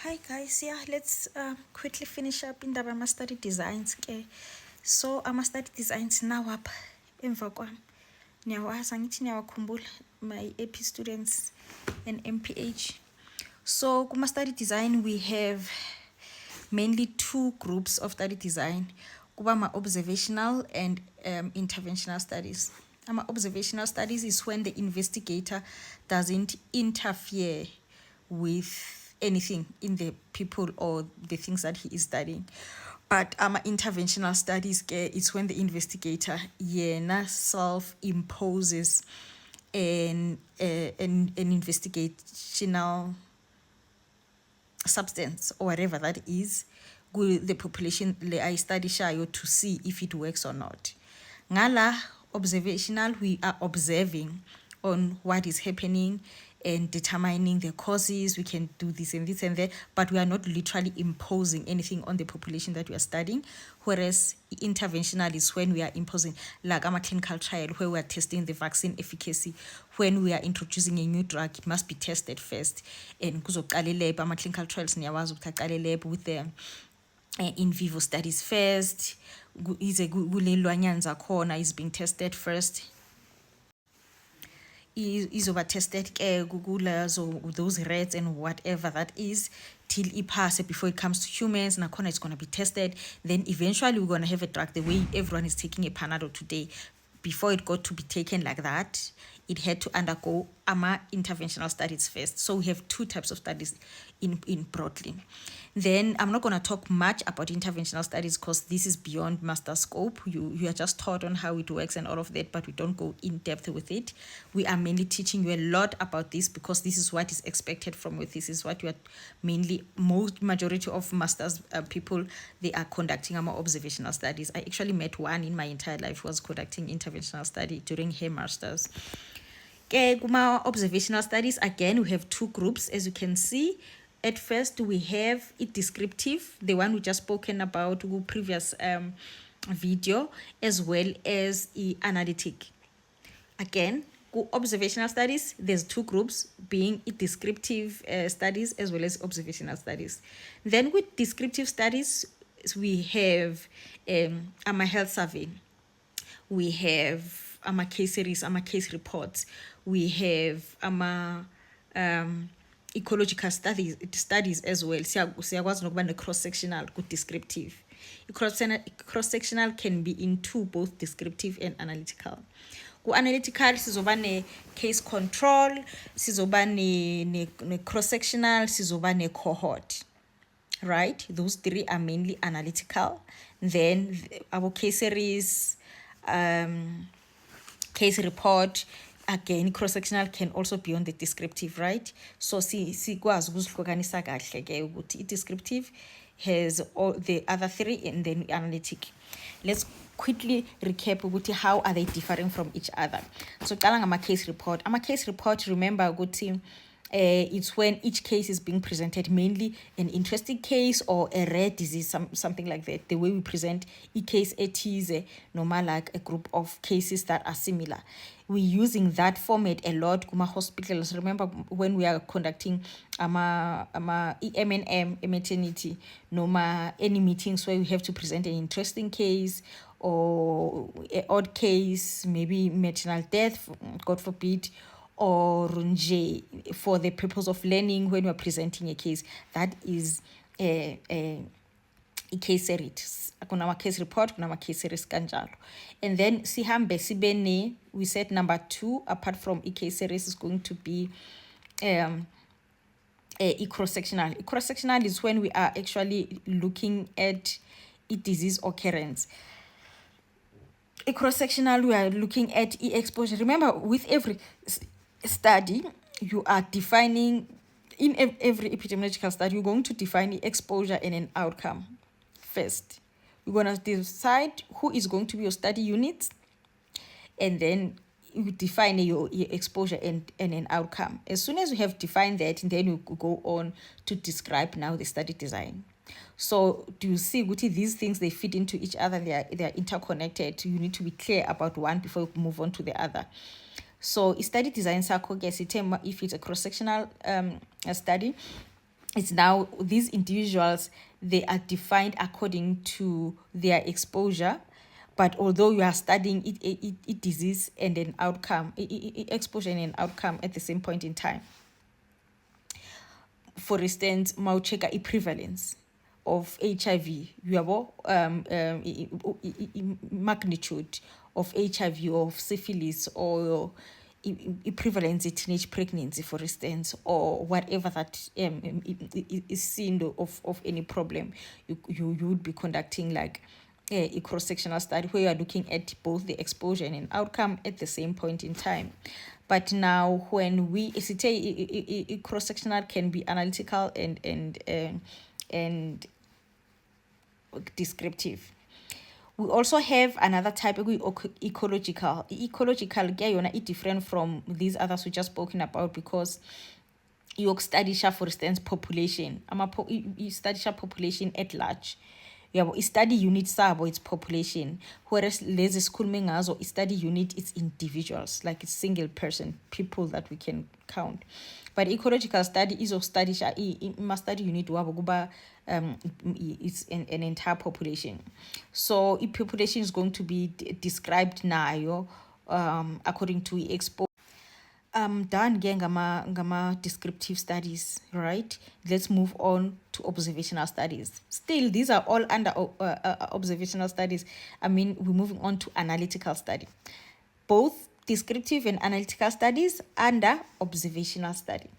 Hi guys, yeah, let's quickly finish up in the study designs. Okay, so study designs now up emva kwam. Niyawazi angithi niyawakhumbula my AP students and MPH. So study design we have mainly two groups of study design. Kuba observational and interventional studies. Observational studies is when the investigator doesn't interfere with anything in the people or the things that he is studying. But interventional studies it's when the investigator self imposes an investigational substance or whatever that is the population le ayistudishayo to see if it works or not. Ngala observational, we are observing on what is happening and determining the causes. We can do this and this and that, but we are not literally imposing anything on the population that we are studying. Whereas interventional is when we are imposing, like a clinical trial where we are testing the vaccine efficacy. When we are introducing a new drug, it must be tested first. And kuzoqala lab, clinical trials niyawazi ukuthi lab with the in vivo studies first. Kulelwanyana zakhona is being tested first. Izoba tested those rats and whatever that is till it passes before it comes to humans. Nakhona it's going to be tested. Then eventually we're going to have a drug the way everyone is taking a Panadol today. Before it got to be taken like that, it had to undergo interventional studies first. So we have two types of studies in broadly. Then I'm not going to talk much about interventional studies because this is beyond master scope. You are just taught on how it works and all of that, but we don't go in depth with it. We are mainly teaching you a lot about this because this is what is expected from you. This is what you are mainly, majority of masters people, they are conducting observational studies. I actually met one in my entire life who was conducting interventional study during her masters. Okay, observational studies, again, we have two groups, as you can see. At first, we have it descriptive, the one we just spoken about in previous video, as well as analytic. Again, observational studies, there's two groups, being descriptive studies as well as observational studies. Then with descriptive studies, we have a health survey. We have case series, case reports. We have ecological studies as well. Siyakwazi nokuba ne-cross-sectional descriptive. Cross-sectional can be in two, both descriptive and analytical. Ku-analytical sizoba ne-case control, sizoba ne-cross-sectional, sizoba ne-cohort. Right? Those three are mainly analytical. Then our case series, case report, again, cross-sectional can also be on the descriptive, right? So sikwazi ukuzihlukanisa kahle ke ukuthi i-descriptive has all the other three and then analytic. Let's quickly recap ukuthi how are they differing from each other. So qala ngama-case report. Ama-case report, remember ukuthi it's when each case is being presented, mainly an interesting case or a rare disease, something like that. The way we present a case ethize, normal like a group of cases that are similar. We're using that format a lot kuma hospitals. Remember when we are conducting EMNM, maternity, any meetings where we have to present an interesting case or an odd case, maybe maternal death, God forbid, or for the purpose of learning when we're presenting a case. That is a case series. Kuna case report, kuna case series kanjalo. And then sihambe sibene, we said number 2, apart from a case series, is going to be a cross-sectional. Cross-sectional is when we are actually looking at a disease occurrence. A cross-sectional, we are looking at exposure. Remember, with every study, you are defining, in every epidemiological study, you're going to define the exposure and an outcome first. You're going to decide who is going to be your study unit, and then you define your exposure and an outcome. As soon as you have defined that, then you go on to describe now the study design. So do you see these things, they fit into each other, they are interconnected. You need to be clear about one before you move on to the other. So study design sakho ke sithe if it's a cross-sectional study, it's now these individuals, they are defined according to their exposure. But although you are studying it disease and an outcome, exposure and an outcome at the same point in time. For instance, mawuchecka i-prevalence of HIV, yabo, magnitude of HIV or of syphilis, or prevalence of teenage pregnancy, for instance, or whatever that is seen of any problem, you would be conducting like a cross-sectional study where you are looking at both the exposure and an outcome at the same point in time. But now when we say cross-sectional can be analytical and descriptive. We also have another type of ecological. Ecological is different from these others we just spoken about, because you study, for instance, population. You study population at large. You study unit sabo, it's population. Whereas lezi sikhulume ngazo, study unit, it's individuals, like it's single person, people that we can count. But ecological study is of study study unit wabo kuba it's an entire population. So a population is going to be described now according to expo. Done gama descriptive studies, right? Let's move on to observational studies. Still, these are all under observational studies. I mean, we're moving on to analytical study. Both descriptive and analytical studies under observational study.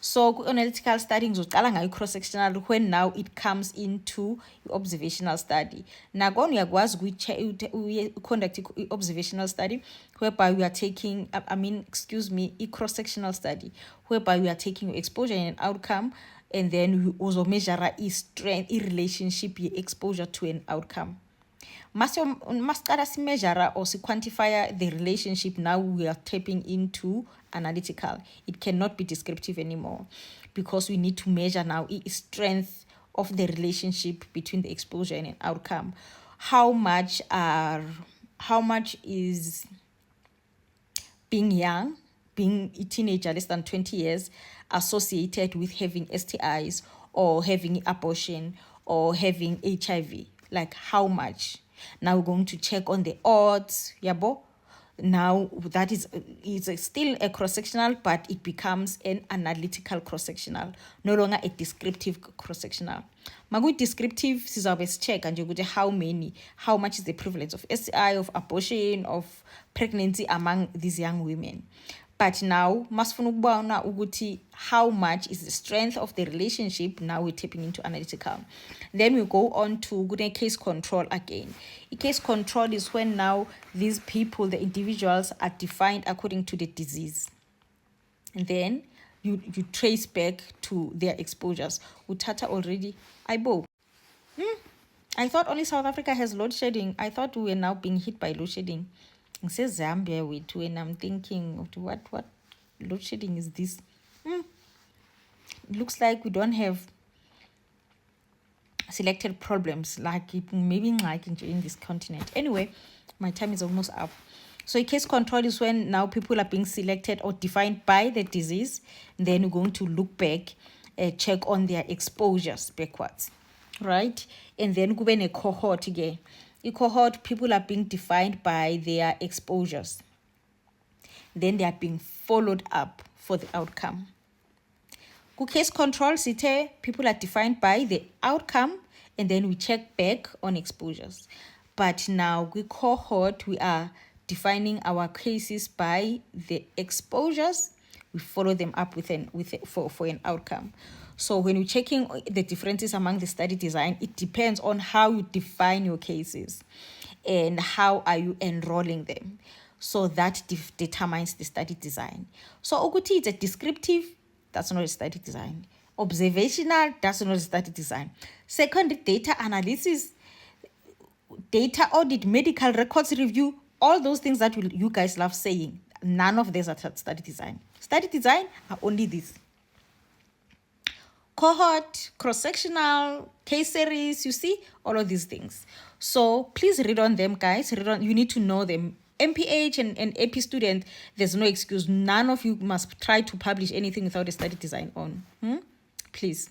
So analytical study ngizocala cross-sectional when now it comes into observational study. Now we conduct observational study whereby we are taking a cross-sectional study whereby we are taking exposure and outcome, and then we also measure a strength, a relationship, exposure to an outcome. Must measure or quantify the relationship. Now we are tapping into analytical. It cannot be descriptive anymore, because we need to measure now the strength of the relationship between the exposure and an outcome. How much is being young, being a teenager less than 20 years associated with having STIs or having abortion or having HIV? Like how much? Now we're going to check on the odds, yabo. Now that is still a cross-sectional, but it becomes an analytical cross-sectional, no longer a descriptive cross-sectional. Magu descriptive sizabe check and you go how much is the prevalence of STI, of abortion, of pregnancy among these young women. But now, how much is the strength of the relationship? Now we're tapping into analytical. Then we go on to case control again. A case control is when now these people, the individuals, are defined according to the disease. And then you trace back to their exposures. Utata already, I thought only South Africa has load shedding. I thought we were now being hit by load shedding. It says Zambia with two, and I'm thinking, what load shedding is this? It looks like we don't have selected problems like it maybe like in this continent. Anyway, my time is almost up. So a case control is when now people are being selected or defined by the disease. Then we're going to look back, check on their exposures backwards, right? And then go in a cohort again. A cohort, people are being defined by their exposures. Then they are being followed up for the outcome. Case control, people are defined by the outcome, and then we check back on exposures. But now we cohort, we are defining our cases by the exposures. We follow them up for an outcome. So when we're checking the differences among the study design, it depends on how you define your cases and how are you enrolling them. So that determines the study design. So Okuti is a descriptive, that's not a study design. Observational, that's not a study design. Second, data analysis, data audit, medical records review, all those things that you guys love saying, none of these are study design. Study design are only these. Cohort, cross-sectional, case series, you see, all of these things. So please read on them, guys. You need to know them. MPH and AP student, there's no excuse. None of you must try to publish anything without a study design on. Please.